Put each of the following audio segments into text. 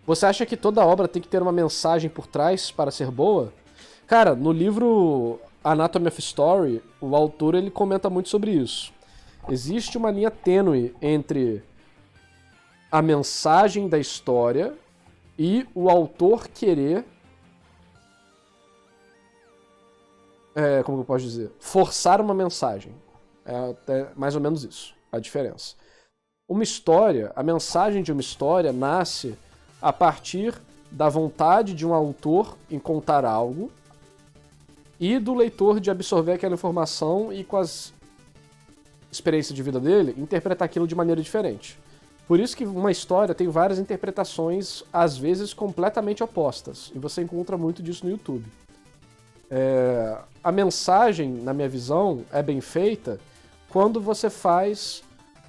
Você acha que toda obra tem que ter uma mensagem por trás para ser boa? Cara, no livro Anatomy of Story, o autor ele comenta muito sobre isso. Existe uma linha tênue entre a mensagem da história e o autor querer, como eu posso dizer, forçar uma mensagem. É até mais ou menos isso, a diferença. Uma história, a mensagem de uma história nasce a partir da vontade de um autor em contar algo e do leitor de absorver aquela informação e, com as experiências de vida dele, interpretar aquilo de maneira diferente. Por isso que uma história tem várias interpretações, às vezes completamente opostas, e você encontra muito disso no YouTube. A mensagem, na minha visão, é bem feita quando você faz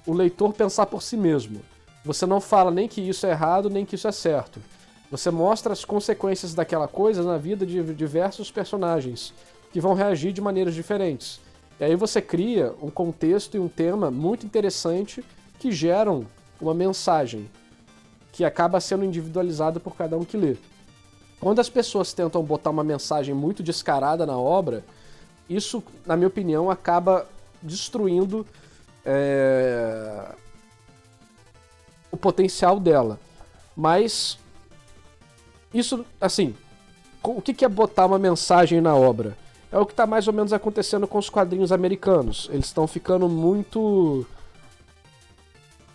o leitor pensar por si mesmo. Você não fala nem que isso é errado, nem que isso é certo. Você mostra as consequências daquela coisa na vida de diversos personagens, que vão reagir de maneiras diferentes. E aí você cria um contexto e um tema muito interessante que geram uma mensagem, que acaba sendo individualizada por cada um que lê. Quando as pessoas tentam botar uma mensagem muito descarada na obra, isso, na minha opinião, acaba destruindo o potencial dela. Mas isso, assim, o que é botar uma mensagem na obra? É o que está mais ou menos acontecendo com os quadrinhos americanos. Eles estão ficando muito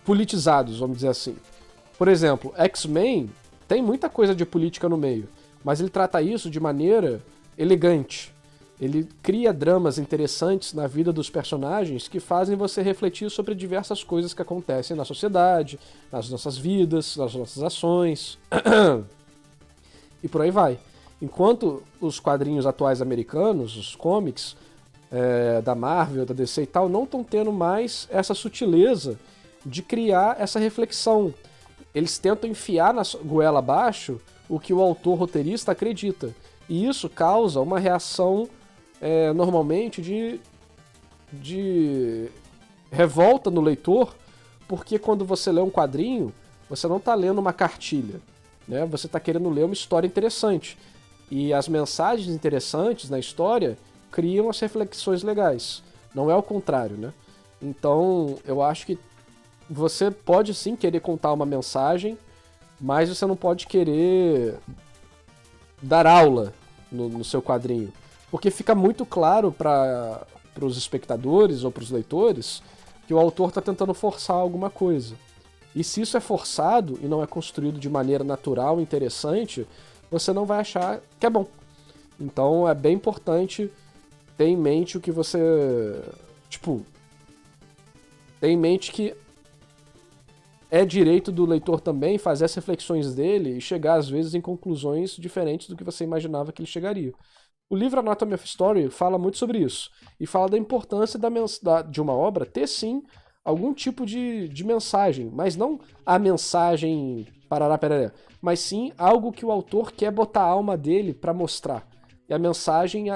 politizados, vamos dizer assim. Por exemplo, X-Men tem muita coisa de política no meio, mas ele trata isso de maneira elegante. Ele cria dramas interessantes na vida dos personagens que fazem você refletir sobre diversas coisas que acontecem na sociedade, nas nossas vidas, nas nossas ações e por aí vai. Enquanto os quadrinhos atuais americanos, os comics da Marvel, da DC e tal, não estão tendo mais essa sutileza de criar essa reflexão. Eles tentam enfiar na goela abaixo o que o autor roteirista acredita. E isso causa uma reação normalmente de revolta no leitor, porque quando você lê um quadrinho, você não está lendo uma cartilha, né? Você está querendo ler uma história interessante. E as mensagens interessantes na história criam as reflexões legais. Não é o contrário, né? Então, eu acho que você pode sim querer contar uma mensagem, mas você não pode querer dar aula no seu quadrinho. Porque fica muito claro para os espectadores ou para os leitores que o autor está tentando forçar alguma coisa. E se isso é forçado e não é construído de maneira natural e interessante, você não vai achar que é bom. Então é bem importante ter em mente o que você... ter em mente que é direito do leitor também fazer as reflexões dele e chegar, às vezes, em conclusões diferentes do que você imaginava que ele chegaria. O livro Anatomy of Story fala muito sobre isso. E fala da importância de uma obra ter, sim, algum tipo de mensagem. Mas não a mensagem parará, perará. Mas sim algo que o autor quer botar a alma dele para mostrar. E a mensagem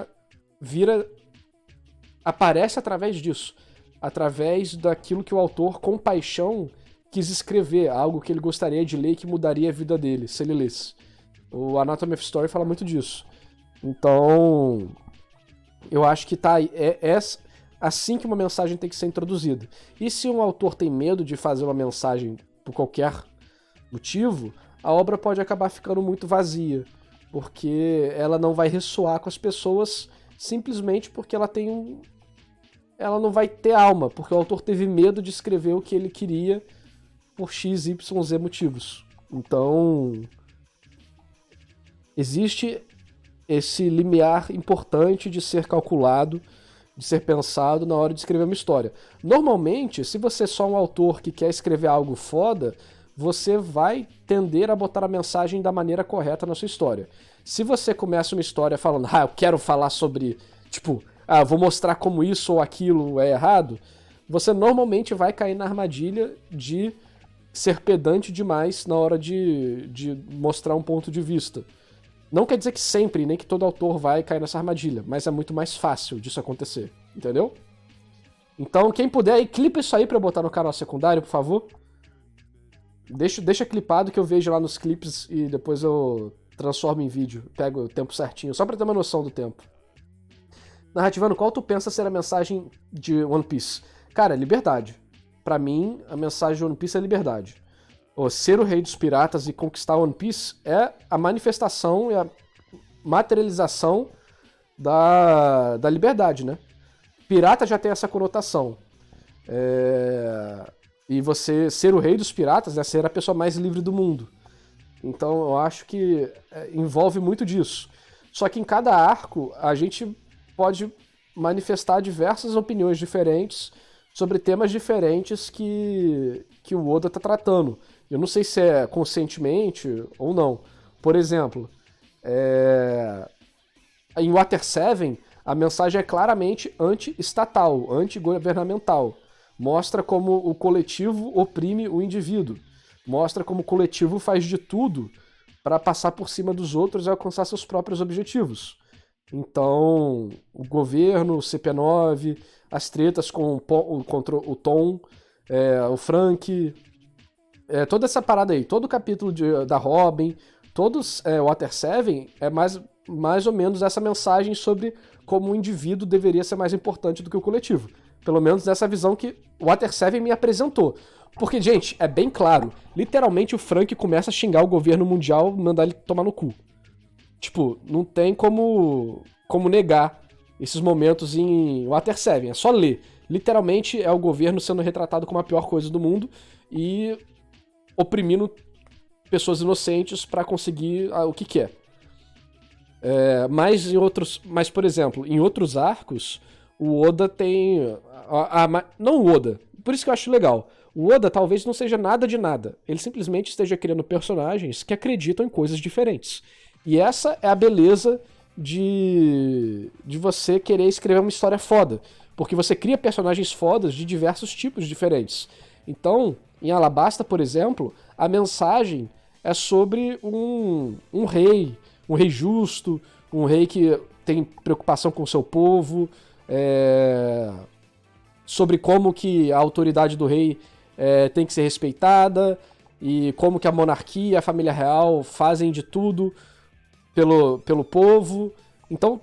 aparece através disso. Através daquilo que o autor, com paixão, quis escrever. Algo que ele gostaria de ler e que mudaria a vida dele, se ele lesse. O Anatomy of Story fala muito disso. Então, eu acho que é assim que uma mensagem tem que ser introduzida. E se um autor tem medo de fazer uma mensagem por qualquer motivo, a obra pode acabar ficando muito vazia, porque ela não vai ressoar com as pessoas simplesmente porque ela não vai ter alma, porque o autor teve medo de escrever o que ele queria por x, y, z motivos. Então, existe esse limiar importante de ser calculado, de ser pensado na hora de escrever uma história. Normalmente, se você é só um autor que quer escrever algo foda, você vai tender a botar a mensagem da maneira correta na sua história. Se você começa uma história falando, eu quero falar sobre, vou mostrar como isso ou aquilo é errado, você normalmente vai cair na armadilha de ser pedante demais na hora de mostrar um ponto de vista. Não quer dizer que sempre, nem que todo autor vai cair nessa armadilha, mas é muito mais fácil disso acontecer, entendeu? Então, quem puder aí, clipa isso aí pra eu botar no canal secundário, por favor. Deixa clipado que eu vejo lá nos clipes e depois eu transformo em vídeo. Pego o tempo certinho, só pra ter uma noção do tempo. Narrativando, qual tu pensa ser a mensagem de One Piece? Cara, liberdade. Pra mim, a mensagem de One Piece é liberdade. Ser o rei dos piratas e conquistar One Piece é a manifestação e a materialização da liberdade, né? Pirata já tem essa conotação. E você ser o rei dos piratas é ser a pessoa mais livre do mundo. Então eu acho que envolve muito disso. Só que em cada arco a gente pode manifestar diversas opiniões diferentes sobre temas diferentes que o Oda está tratando. Eu não sei se é conscientemente ou não. Por exemplo, em Water 7, a mensagem é claramente anti-estatal, anti-governamental. Mostra como o coletivo oprime o indivíduo. Mostra como o coletivo faz de tudo para passar por cima dos outros e alcançar seus próprios objetivos. Então, o governo, o CP9, as tretas contra o Tom, o Frank, toda essa parada aí, todo o capítulo da Robin, todos Water 7 é mais ou menos essa mensagem sobre como o indivíduo deveria ser mais importante do que o coletivo. Pelo menos nessa visão que o Water 7 me apresentou. Porque, gente, é bem claro. Literalmente o Frank começa a xingar o governo mundial e mandar ele tomar no cu. Tipo, não tem como negar esses momentos em Water 7. É só ler. Literalmente é o governo sendo retratado como a pior coisa do mundo e oprimindo pessoas inocentes pra conseguir o que quer. Mas, por exemplo, em outros arcos, o Oda tem... não o Oda, por isso que eu acho legal. O Oda talvez não seja nada de nada. Ele simplesmente esteja criando personagens que acreditam em coisas diferentes. E essa é a beleza de você querer escrever uma história foda. Porque você cria personagens fodas de diversos tipos diferentes. Então, em Alabasta, por exemplo, a mensagem é sobre um rei justo, um rei que tem preocupação com o seu povo, sobre como que a autoridade do rei tem que ser respeitada, e como que a monarquia e a família real fazem de tudo pelo povo. Então,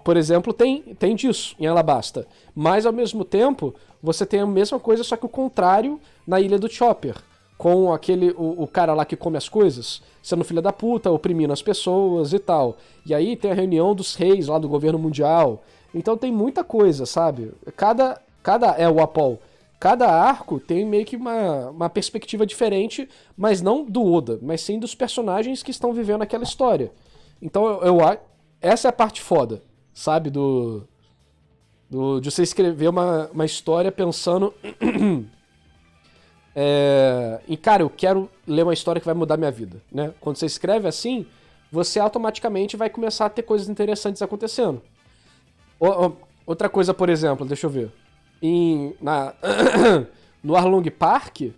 por exemplo, tem disso em Alabasta. Mas, ao mesmo tempo, você tem a mesma coisa, só que o contrário na Ilha do Chopper. Com o cara lá que come as coisas, sendo filho da puta, oprimindo as pessoas e tal. E aí tem a reunião dos reis lá do governo mundial. Então tem muita coisa, sabe? O Apol. Cada arco tem meio que uma perspectiva diferente, mas não do Oda, mas sim dos personagens que estão vivendo aquela história. Então essa é a parte foda, sabe? De você escrever uma história pensando... E, cara, eu quero ler uma história que vai mudar minha vida, né? Quando você escreve assim, você automaticamente vai começar a ter coisas interessantes acontecendo. Outra coisa, por exemplo, deixa eu ver. No Arlong Park,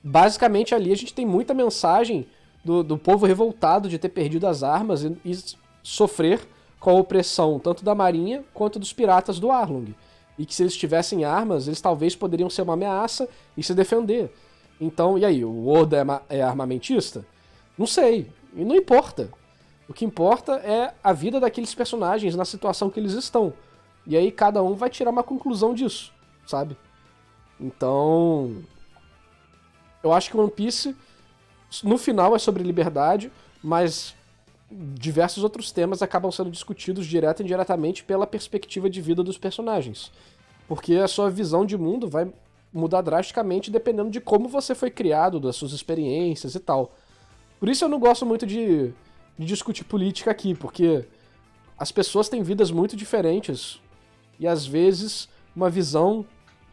basicamente ali a gente tem muita mensagem do povo revoltado de ter perdido as armas e sofrer com a opressão tanto da marinha quanto dos piratas do Arlong. E que se eles tivessem armas, eles talvez poderiam ser uma ameaça e se defender. Então, e aí, o Oda é armamentista? Não sei, e não importa. O que importa é a vida daqueles personagens na situação que eles estão. E aí cada um vai tirar uma conclusão disso, sabe? Então, eu acho que One Piece, no final, é sobre liberdade, mas diversos outros temas acabam sendo discutidos direto e indiretamente pela perspectiva de vida dos personagens. Porque a sua visão de mundo vai mudar drasticamente dependendo de como você foi criado, das suas experiências e tal. Por isso eu não gosto muito de discutir política aqui, porque as pessoas têm vidas muito diferentes e às vezes uma visão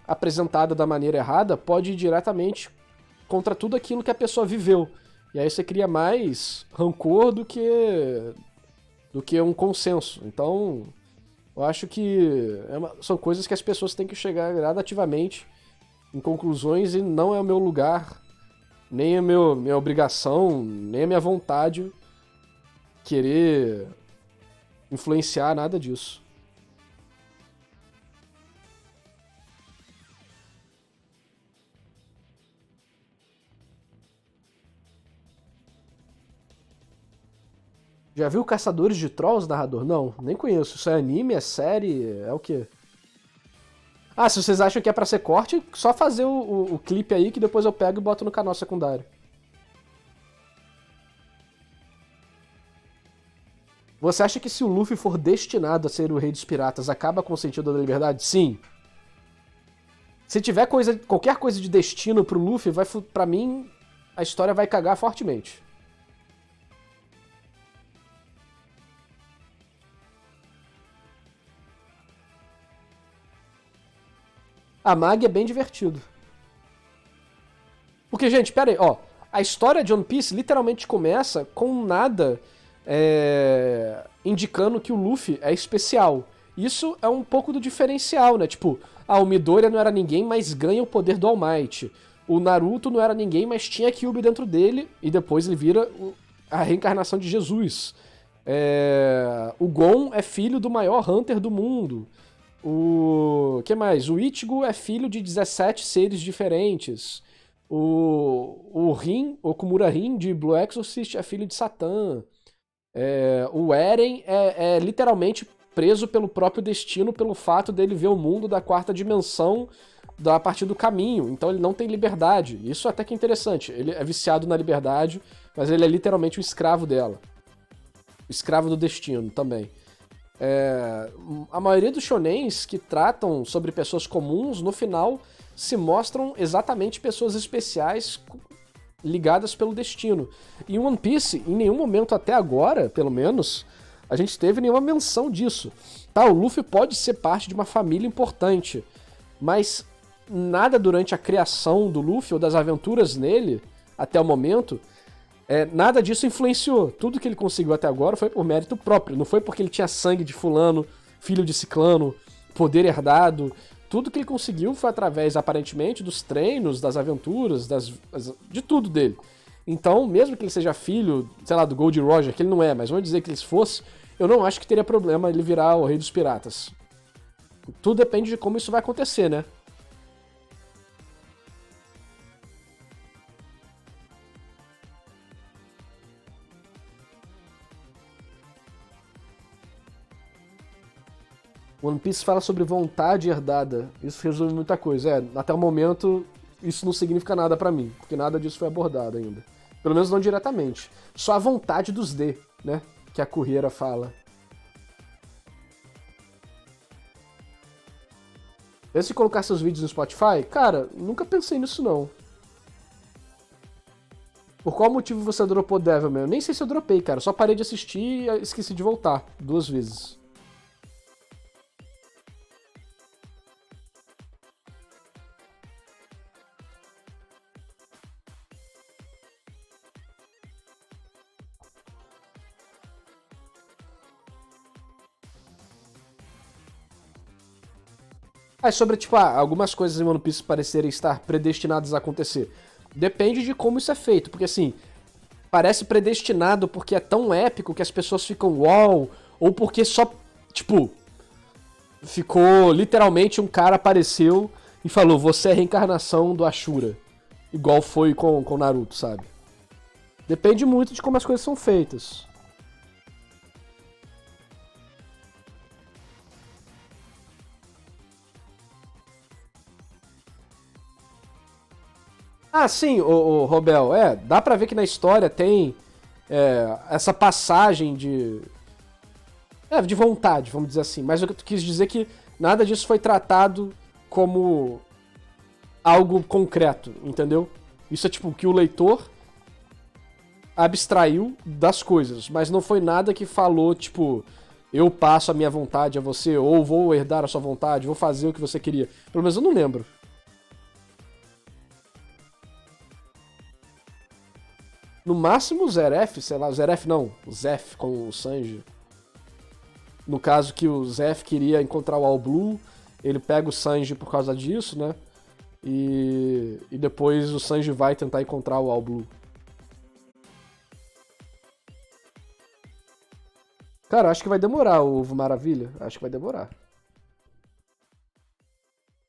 apresentada da maneira errada pode ir diretamente contra tudo aquilo que a pessoa viveu. E aí você cria mais rancor do que um consenso. Então, eu acho que são coisas que as pessoas têm que chegar gradativamente em conclusões e não é o meu lugar, nem a minha obrigação, nem a minha vontade querer influenciar nada disso. Já viu Caçadores de Trolls, narrador? Não, nem conheço. Isso é anime, é série, é o quê? Ah, se vocês acham que é pra ser corte, só fazer o clipe aí que depois eu pego e boto no canal secundário. Você acha que se o Luffy for destinado a ser o rei dos piratas, acaba com o sentido da liberdade? Sim. Se tiver qualquer coisa de destino pro Luffy, pra mim, a história vai cagar fortemente. A Mag é bem divertido. Porque, gente, pera aí, ó. A história de One Piece literalmente começa com nada indicando que o Luffy é especial. Isso é um pouco do diferencial, né? Tipo, o Midoriya não era ninguém, mas ganha o poder do All Might. O Naruto não era ninguém, mas tinha Kyuubi dentro dele, e depois ele vira a reencarnação de Jesus. O Gon é filho do maior Hunter do mundo. O que mais? O Ichigo é filho de 17 seres diferentes. O Rin, o Kumura Rin de Blue Exorcist é filho de Satã. O Eren é literalmente preso pelo próprio destino, pelo fato dele ver o mundo da quarta dimensão a partir do caminho. Então ele não tem liberdade. Isso até que é interessante. Ele é viciado na liberdade, mas ele é literalmente o escravo dela. O escravo do destino também. A maioria dos shonens que tratam sobre pessoas comuns, no final, se mostram exatamente pessoas especiais ligadas pelo destino. E One Piece, em nenhum momento até agora, pelo menos, a gente teve nenhuma menção disso. Tá, o Luffy pode ser parte de uma família importante, mas nada durante a criação do Luffy ou das aventuras nele, até o momento, nada disso influenciou. Tudo que ele conseguiu até agora foi por mérito próprio. Não foi porque ele tinha sangue de fulano, filho de ciclano, poder herdado. Tudo que ele conseguiu foi através, aparentemente, dos treinos, das aventuras, de tudo dele. Então, mesmo que ele seja filho, sei lá, do Gold Roger, que ele não é, mas vamos dizer que ele fosse, eu não acho que teria problema ele virar o rei dos piratas. Tudo depende de como isso vai acontecer, né? One Piece fala sobre vontade herdada. Isso resume muita coisa. Até o momento, isso não significa nada pra mim, porque nada disso foi abordado ainda. Pelo menos não diretamente. Só a vontade dos D, né? Que a Kurihara fala. Pensa em colocar seus vídeos no Spotify? Cara, nunca pensei nisso não. Por qual motivo você dropou Devilman? Eu nem sei se eu dropei, cara. Só parei de assistir e esqueci de voltar 2 vezes. Sobre, tipo, algumas coisas em One Piece parecerem estar predestinadas a acontecer. Depende de como isso é feito, porque assim, parece predestinado porque é tão épico que as pessoas ficam uau, ou porque só, tipo, ficou literalmente um cara apareceu e falou: Você é a reencarnação do Ashura. Igual foi com Naruto, sabe? Depende muito de como as coisas são feitas. Ah, sim, o Robel, dá pra ver que na história tem essa passagem de vontade, vamos dizer assim. Mas eu quis dizer que nada disso foi tratado como algo concreto, entendeu? Isso é tipo o que o leitor abstraiu das coisas, mas não foi nada que falou, tipo, eu passo a minha vontade a você, ou vou herdar a sua vontade, vou fazer o que você queria. Pelo menos eu não lembro. No máximo o Zeref, sei lá, o Zeref não, o Zef com o Sanji. No caso que o Zef queria encontrar o All Blue, ele pega o Sanji por causa disso, né? E depois o Sanji vai tentar encontrar o All Blue. Cara, acho que vai demorar o Ovo Maravilha. Acho que vai demorar.